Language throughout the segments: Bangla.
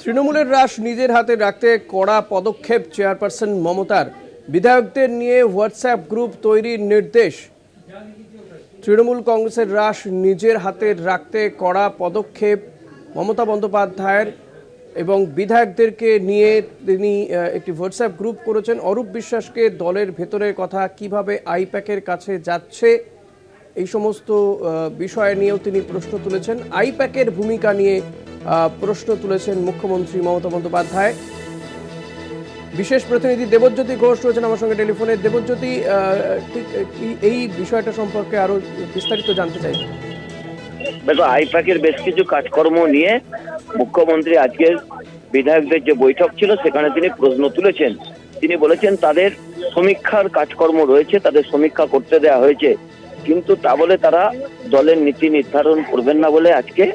তৃণমূলের রাশ নিজের হাতে রাখতে কড়া পদক্ষেপ চেয়ারপারসন মমতার। বিধায়কদের নিয়ে হোয়াটসঅ্যাপ গ্রুপ তৈরির নির্দেশ। তৃণমূল কংগ্রেসের রাশ নিজের হাতে রাখতে কড়া পদক্ষেপ মমতা বন্দ্যোপাধ্যায়ের এবং বিধায়কদেরকে নিয়ে তিনি একটি হোয়াটসঅ্যাপ গ্রুপ করেছেন। অরূপ বিশ্বাসকে দলের ভেতরের কথা কিভাবে আইপ্যাকের কাছে যাচ্ছে এই সমস্ত বিষয় নিয়েও তিনি প্রশ্ন তুলেছেন। আইপ্যাকের ভূমিকা নিয়ে প্রশ্ন তুলেছেন মুখ্যমন্ত্রী মমতা বন্দ্যোপাধ্যায়। বিশেষ প্রতিনিধি দেবজ্যোতি ঘোষ রয়েছেন আমার সঙ্গে টেলিফোনে। দেবজ্যোতি, ঠিক এই বিষয়টা সম্পর্কে আরো বিস্তারিত জানতে চাই। দেখো, আইপ্যাকের বেশ কিছু কাজকর্ম নিয়ে মুখ্যমন্ত্রী আজকের বিধায়কদের যে বৈঠক ছিল সেখানে তিনি প্রশ্ন তুলেছেন। তিনি বলেছেন তাদের সমীক্ষার কাজকর্ম রয়েছে, তাদের সমীক্ষা করতে দেওয়া হয়েছে, কিন্তু তা বলে তারা দলের নীতি নির্ধারণ করবেন না বলে আজকে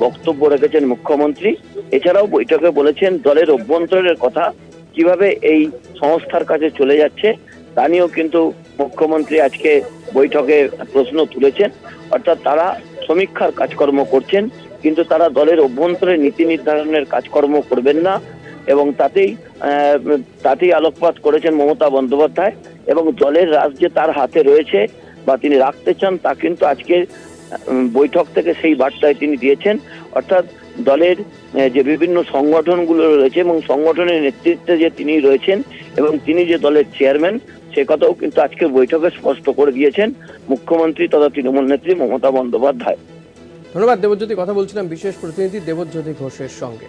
বক্তব্য রেখেছেন মুখ্যমন্ত্রী। এছাড়াও বৈঠকে বলেছেন দলের অভ্যন্তরের কথা কিভাবে এই সংস্থার কাছে চলে যাচ্ছে তা নিয়েও কিন্তু মুখ্যমন্ত্রী আজকে বৈঠকে প্রশ্ন তুলেছেন। অর্থাৎ তারা সমীক্ষার কাজকর্ম করছেন, কিন্তু তারা দলের অভ্যন্তরে নীতি নির্ধারণের কাজকর্ম করবেন না, এবং তাতেই আলোকপাত করেছেন মমতা বন্দ্যোপাধ্যায়। এবং দলের রাজ যে তার হাতে রয়েছে বা তিনি রাখতে চান তা কিন্তু আজকে বৈঠক থেকে সেই বার্তায় তিনি দিয়েছেন। অর্থাৎ দলের যে বিভিন্ন সংগঠনগুলো রয়েছে এবং সংগঠনের নেতৃত্বে যে তিনি রয়েছেন এবং তিনি যে দলের চেয়ারম্যান, সে কথাও কিন্তু আজকের বৈঠকে স্পষ্ট করে দিয়েছেন মুখ্যমন্ত্রী তথা তৃণমূল নেত্রী মমতা বন্দ্যোপাধ্যায়। ধন্যবাদ দেবজ্যোতি। কথা বলছিলাম বিশেষ প্রতিনিধি দেবজ্যোতি ঘোষের সঙ্গে।